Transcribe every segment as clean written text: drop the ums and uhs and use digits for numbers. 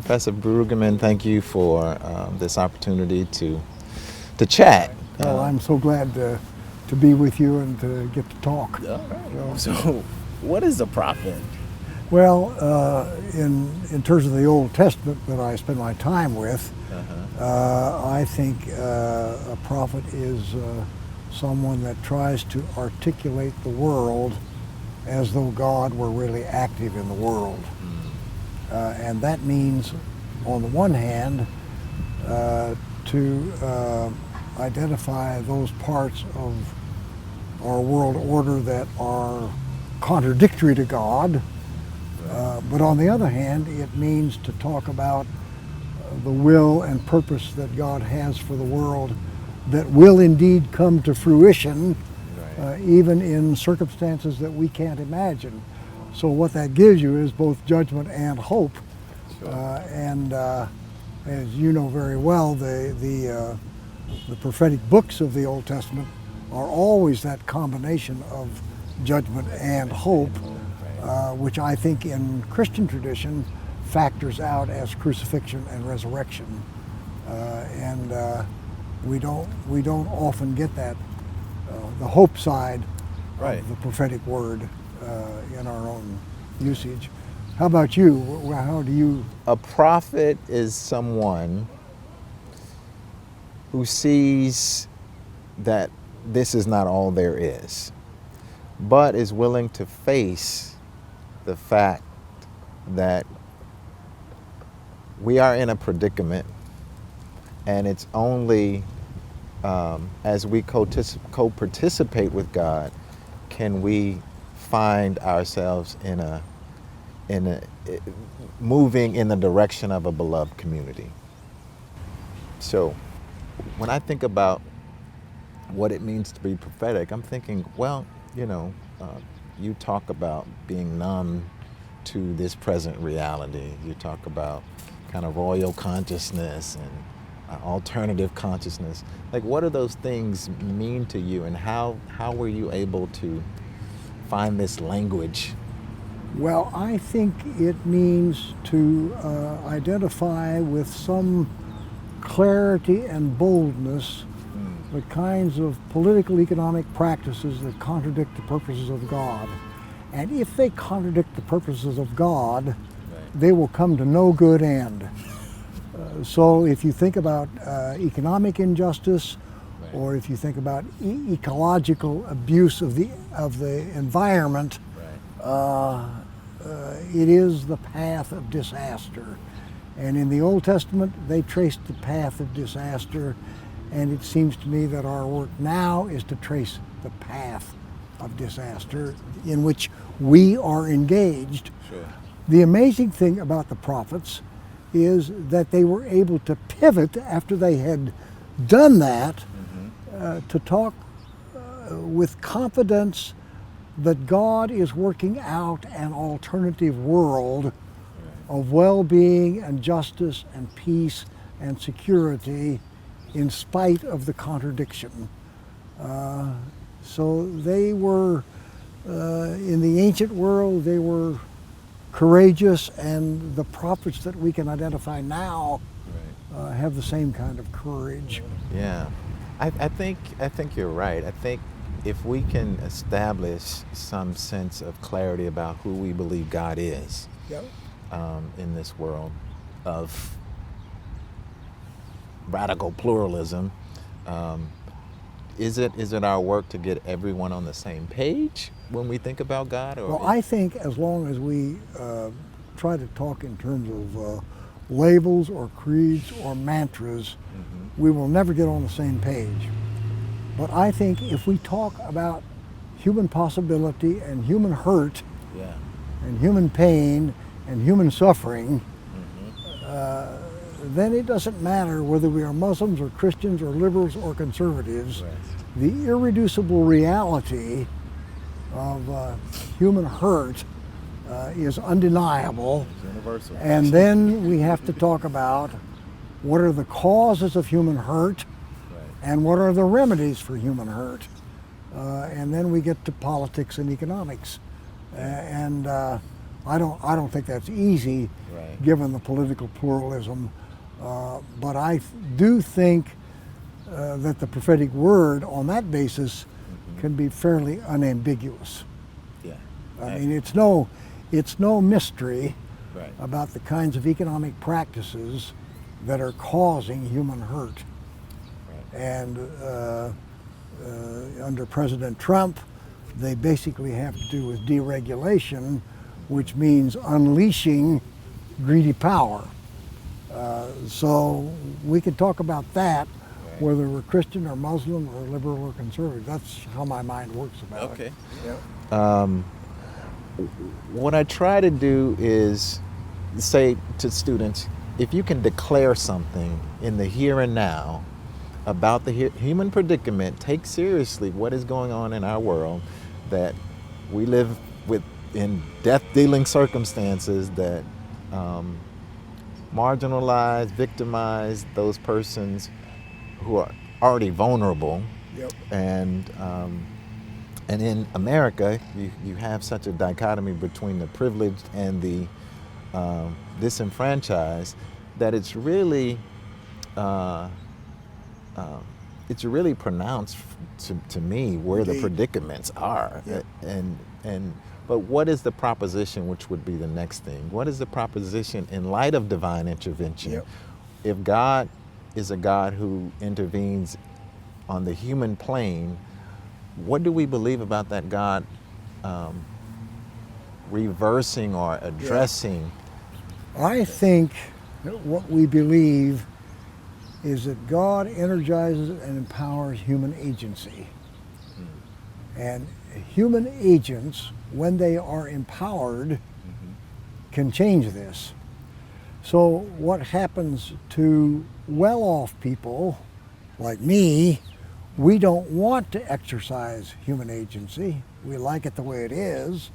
Professor Brueggemann, thank you for this opportunity to chat. Well, I'm so glad to be with you and to get to talk. All right. So, what is a prophet? Well, in terms of the Old Testament that I spend my time with, I think a prophet is someone that tries to articulate the world as though God were really active in the world. And that means, on the one hand, to identify those parts of our world order that are contradictory to God. But on the other hand, it means to talk about the will and purpose that God has for the world that will indeed come to fruition, even in circumstances that we can't imagine. So what that gives you is both judgment and hope. And as you know very well, the prophetic books of the Old Testament are always that combination of judgment and hope, which I think in Christian tradition factors out as crucifixion and resurrection. And we don't often get that, the hope side of the prophetic word in our own usage. How about you? How do you? A prophet is someone who sees that this is not all there is, but is willing to face the fact that we are in a predicament, and it's only as we co-participate with God can we find ourselves in a moving in the direction of a beloved community. So when I think about what it means to be prophetic, I'm thinking, well, you talk about being numb to this present reality. You talk about kind of royal consciousness and alternative consciousness. Like, what do those things mean to you, and how were you able to find this language? Well, I think it means to identify with some clarity and boldness the kinds of political economic practices that contradict the purposes of God. And if they contradict the purposes of God, they will come to no good end. So if you think about economic injustice, or if you think about ecological abuse of the environment, it is the path of disaster. And in the Old Testament, they traced the path of disaster, and it seems to me that our work now is to trace the path of disaster in which we are engaged. Sure. The amazing thing about the prophets is that they were able to pivot after they had done that, to talk with confidence that God is working out an alternative world of well-being and justice and peace and security in spite of the contradiction. So they were, in the ancient world, they were courageous, and the prophets that we can identify now have the same kind of courage. Yeah, I think you're right. I think if we can establish some sense of clarity about who we believe God is, in this world of radical pluralism, is it our work to get everyone on the same page when we think about God? Or well, I think as long as we try to talk in terms of labels or creeds or mantras, we will never get on the same page. But I think if we talk about human possibility and human hurt and human pain and human suffering, then it doesn't matter whether we are Muslims or Christians or liberals or conservatives. The irreducible reality of human hurt is undeniable. It's universal. And then we have to talk about what are the causes of human hurt and what are the remedies for human hurt. And then we get to politics and economics. And I don't think that's easy, Right. given the political pluralism. But I do think that the prophetic word, on that basis, can be fairly unambiguous. Yeah. I mean, it's no mystery Right. about the kinds of economic practices that are causing human hurt. Right. And under President Trump, they basically have to do with deregulation, which means unleashing greedy power. So we could talk about that, Right. whether we're Christian or Muslim or liberal or conservative. That's how my mind works about Okay. it. Yeah. What I try to do is say to students, if you can declare something in the here and now about the human predicament, take seriously what is going on in our world, that we live with in death-dealing circumstances that marginalize, victimize those persons who are already vulnerable. Yep. And in America, you have such a dichotomy between the privileged and the disenfranchised, that it's really pronounced to me where the Indeed. predicaments are. Yep. But what is the proposition, which would be the next thing? What is the proposition in light of divine intervention? Yep. If God is a God who intervenes on the human plane, what do we believe about that God reversing or addressing? I think that what we believe is that God energizes and empowers human agency. And human agents, when they are empowered, can change this. So what happens to well-off people like me, we don't want to exercise human agency. We like it the way it is.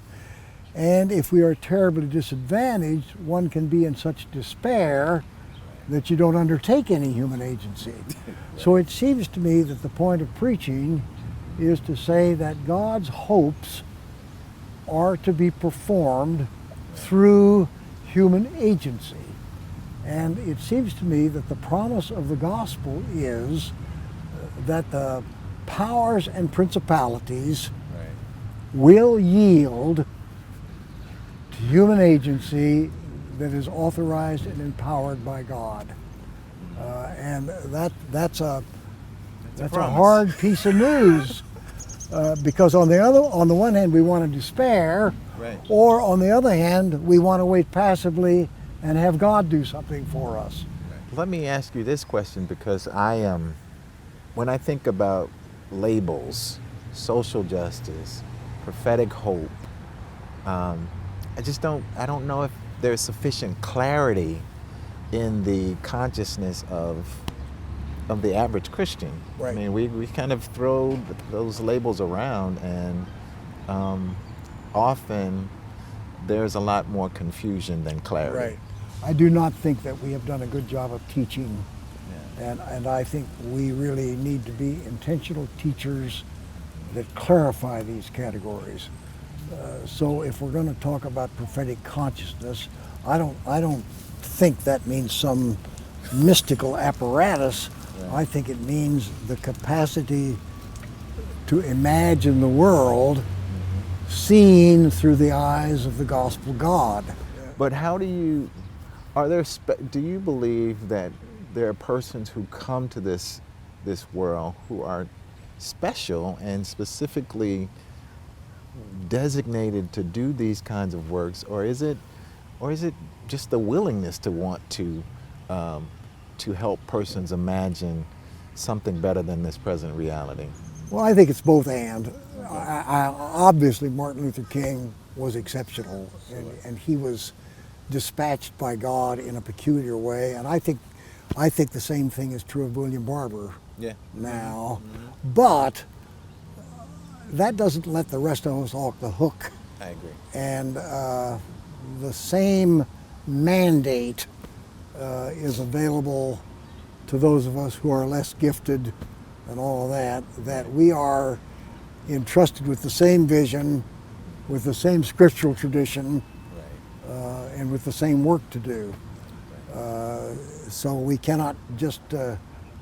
And if we are terribly disadvantaged, one can be in such despair that you don't undertake any human agency. So it seems to me that the point of preaching is to say that God's hopes are to be performed through human agency. And it seems to me that the promise of the gospel is that the powers and principalities Right. will yield to human agency that is authorized and empowered by God. And that's a promise. hard piece of news, because on the one hand we want to despair, Right. or on the other hand we want to wait passively and have God do something for us. Let me ask you this question, because when I think about labels, social justice, prophetic hope, I don't know if there's sufficient clarity in the consciousness of the average Christian. Right. I mean, we kind of throw those labels around, and often there's a lot more confusion than clarity. Right. I do not think that we have done a good job of teaching, and I think we really need to be intentional teachers that clarify these categories. So if we're going to talk about prophetic consciousness, I don't think that means some mystical apparatus. Right. I think it means the capacity to imagine the world seen through the eyes of the gospel God. But how do you believe that there are persons who come to this world who are special and specifically designated to do these kinds of works, or is it just the willingness to want to help persons imagine something better than this present reality? Well, I think it's both and. Obviously, Martin Luther King was exceptional, and he was dispatched by God in a peculiar way. And I think the same thing is true of William Barber now. Mm-hmm. But that doesn't let the rest of us off the hook. I agree. And the same mandate is available to those of us who are less gifted and all of that we are entrusted with the same vision, with the same scriptural tradition, and with the same work to do. So we cannot just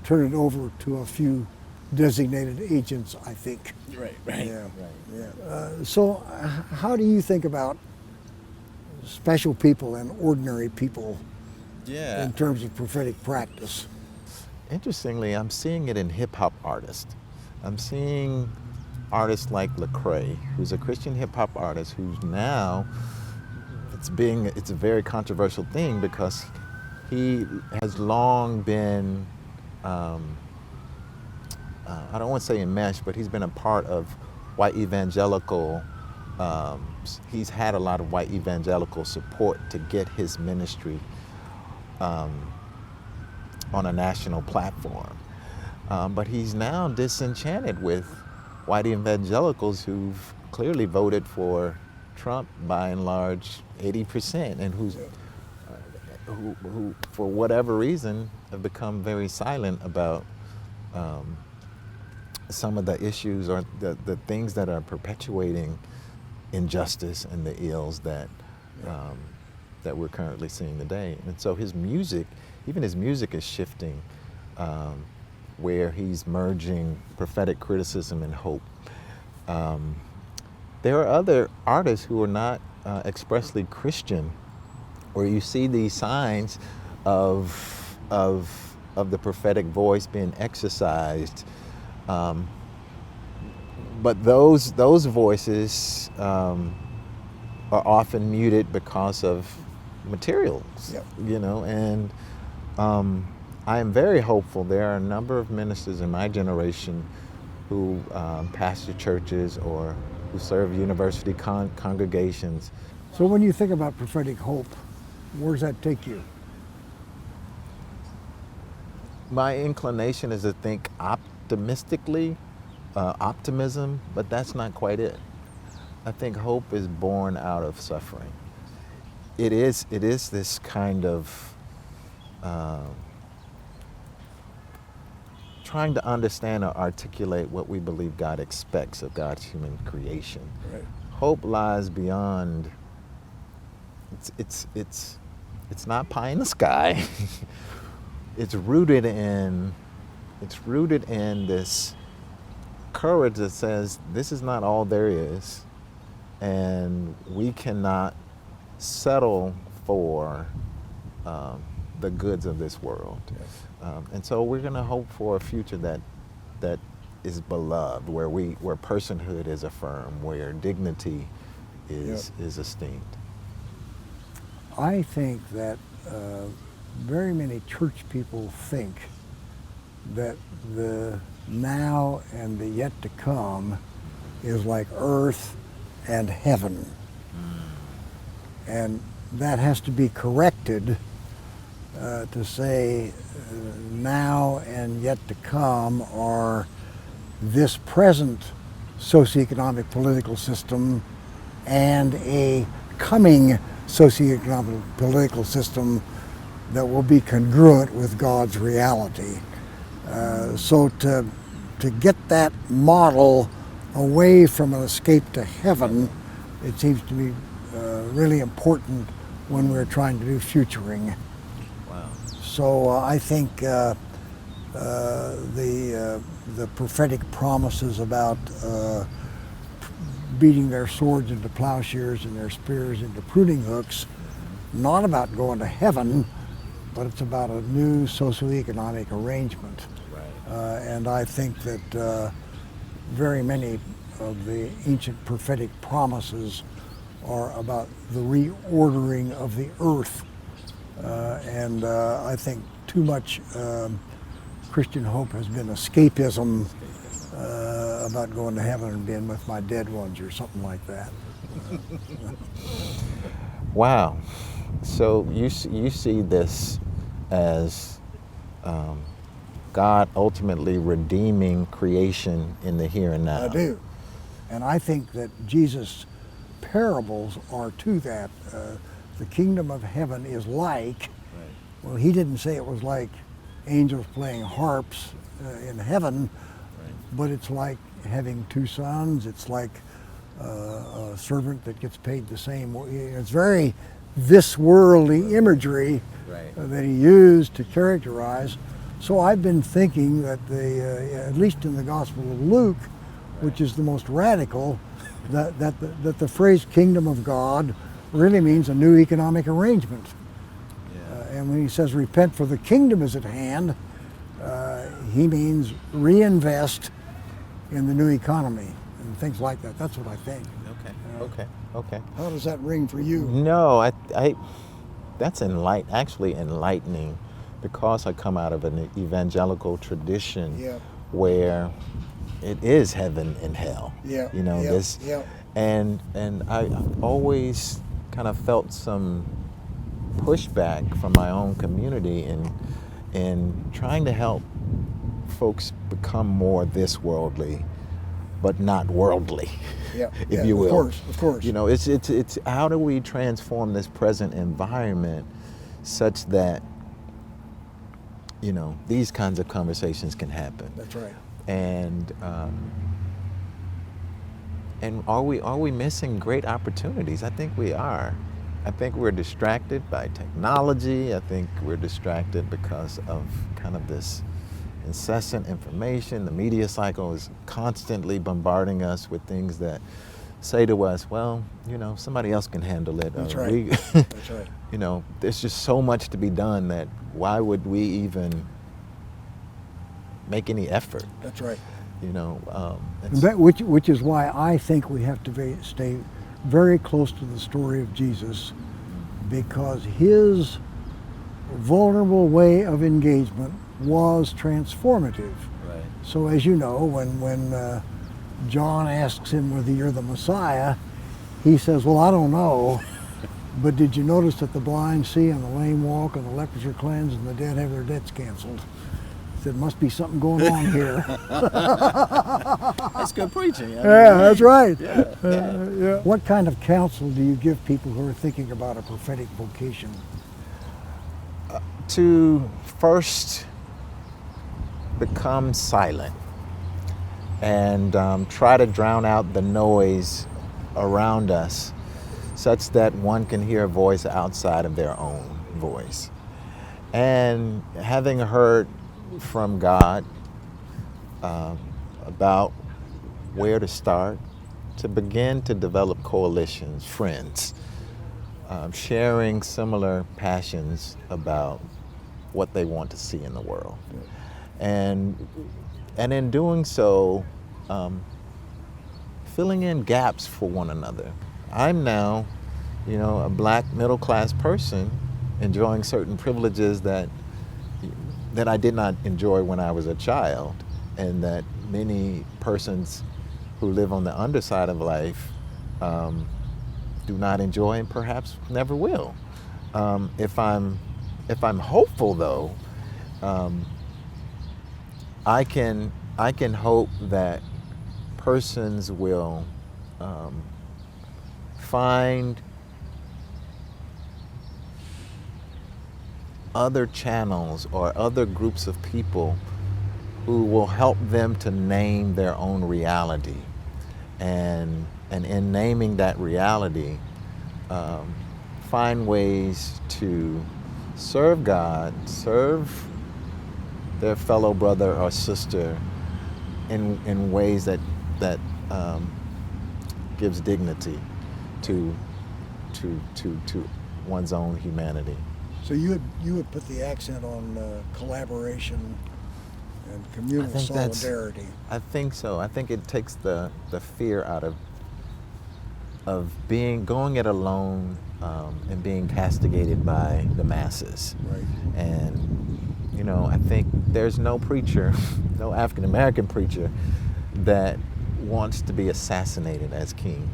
turn it over to a few designated agents, I think. Right. Yeah. So how do you think about special people and ordinary people Yeah. in terms of prophetic practice? Interestingly, I'm seeing it in hip hop artists. I'm seeing artists like Lecrae, who's a Christian hip hop artist, who's now it's a very controversial thing because he has long been I don't want to say enmeshed, but he's been a part of white evangelical. He's had a lot of white evangelical support to get his ministry on a national platform. But he's now disenchanted with white evangelicals who've clearly voted for Trump by and large 80%, and who for whatever reason have become very silent about some of the issues or the things that are perpetuating injustice and the ills that that we're currently seeing today. And so his music, even his music, is shifting, where he's merging prophetic criticism and hope. There are other artists who are not expressly Christian, where you see these signs of the prophetic voice being exercised. But those voices are often muted because of materials, Yep. and I am very hopeful. There are a number of ministers in my generation who pastor churches or who serve university congregations. So when you think about prophetic hope, where does that take you? My inclination is to think optimistically, optimism, but that's not quite it. I think hope is born out of suffering. It is this kind of trying to understand or articulate what we believe God expects of God's human creation. Right. Hope lies beyond. It's not pie in the sky. It's rooted in this courage that says this is not all there is, and we cannot settle for the goods of this world. And so we're going to hope for a future that is beloved, where personhood is affirmed, where dignity is esteemed. I think that very many church people think that the now and the yet to come is like earth and heaven. And that has to be corrected to say now and yet to come are this present socioeconomic political system and a coming socioeconomic political system that will be congruent with God's reality. So to get that model away from an escape to heaven, it seems to me really important when we're trying to do futuring. Wow. So I think the prophetic promises about beating their swords into plowshares and their spears into pruning hooks, not about going to heaven, but it's about a new socioeconomic arrangement. Right. And I think that very many of the ancient prophetic promises are about the reordering of the earth. And I think too much Christian hope has been escapism about going to heaven and being with my dead ones or something like that. Wow. So you see this as God ultimately redeeming creation in the here and now. I do. And I think that Jesus' parables are to that. The kingdom of heaven is like, well, he didn't say it was like angels playing harps in heaven, but it's like having two sons. It's like a servant that gets paid the same. It's very, this worldly imagery Right. that he used to characterize. So I've been thinking that at least in the Gospel of Luke, which is the most radical, that the phrase "kingdom of God" really means a new economic arrangement. Yeah. And when he says "repent, for the kingdom is at hand," he means reinvest in the new economy and things like that. That's what I think. Okay. How does that ring for you? No, that's actually enlightening, because I come out of an evangelical tradition Yeah. where it is heaven and hell. Yeah. You know, yeah, this, Yeah. and I've always kind of felt some pushback from my own community in trying to help folks become more this worldly, but not worldly, Yeah. if you will. Of course. You know, it's how do we transform this present environment such that, you know, these kinds of conversations can happen. That's right. And are we missing great opportunities? I think we are. I think we're distracted by technology. I think we're distracted because of kind of this incessant information. The media cycle is constantly bombarding us with things that say to us, well, you know, somebody else can handle it. That's or right. That's right. You know, there's just so much to be done that why would we even make any effort? That's right. You know, And which is why I think we have to stay very close to the story of Jesus, because his vulnerable way of engagement was transformative. right. So as you know, when John asks him whether you're the Messiah, he says, well, I don't know, but did you notice that the blind see and the lame walk and the lepers are cleansed and the dead have their debts canceled? There must be something going on here. That's good preaching. Yeah, that's right. Yeah. What kind of counsel do you give people who are thinking about a prophetic vocation? To first become silent and try to drown out the noise around us, such that one can hear a voice outside of their own voice. And having heard from God about where to start, to begin to develop coalitions, friends, sharing similar passions about what they want to see in the world. And in doing so, filling in gaps for one another. I'm now, you know, a black middle-class person enjoying certain privileges that I did not enjoy when I was a child, and that many persons who live on the underside of life do not enjoy and perhaps never will. If I'm hopeful, though, I can hope that persons will find other channels or other groups of people who will help them to name their own reality, and in naming that reality, find ways to serve God, serve their fellow brother or sister in ways that gives dignity to one's own humanity. So you would put the accent on collaboration and communal solidarity. I think so. I think it takes the fear out of going it alone and being castigated by the masses. Right. And, you know, I think there's no preacher, no African American preacher, that wants to be assassinated as king.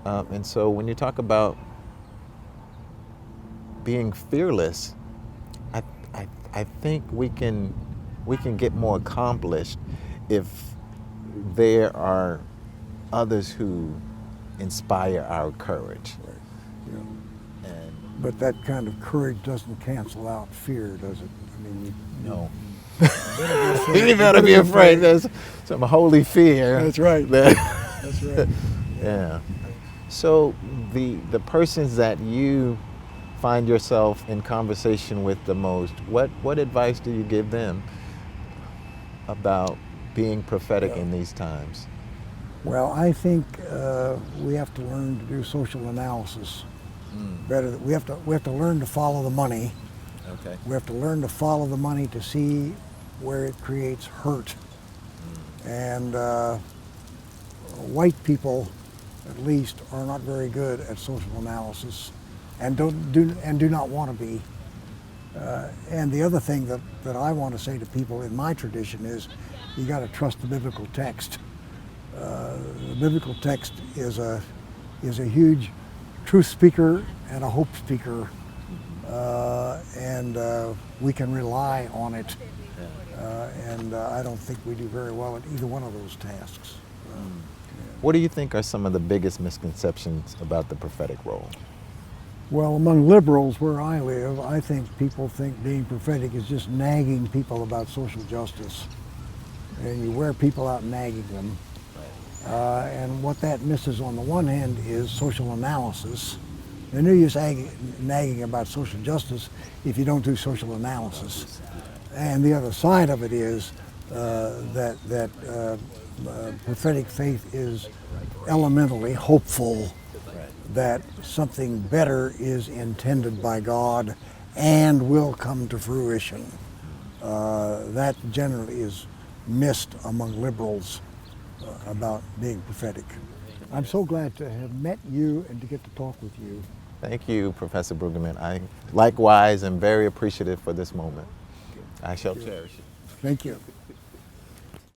And so when you talk about being fearless, I think we can get more accomplished if there are others who inspire our courage. Right. Yeah. And But that kind of courage doesn't cancel out fear, does it? I mean, no. You better be afraid. There's some holy fear. That's right. That's right. Yeah. So the persons that you find yourself in conversation with the most, what advice do you give them about being prophetic in these times? Well, I think we have to learn to do social analysis better. We have to learn to follow the money. Okay. We have to learn to follow the money to see where it creates hurt. And white people, at least, are not very good at social analysis, and do not want to be. And the other thing that I want to say to people in my tradition is, you got to trust the biblical text. The biblical text is a huge truth speaker and a hope speaker, and we can rely on it. And I don't think we do very well at either one of those tasks. What do you think are some of the biggest misconceptions about the prophetic role? Well, among liberals where I live, I think people think being prophetic is just nagging people about social justice. And you wear people out nagging them. And what that misses on the one hand is social analysis. And no use nagging about social justice if you don't do social analysis. And the other side of it is that prophetic faith is elementally hopeful that something better is intended by God and will come to fruition. That generally is missed among liberals about being prophetic. I'm so glad to have met you and to get to talk with you. Thank you, Professor Brueggemann. I likewise am very appreciative for this moment. I shall cherish it. Thank you.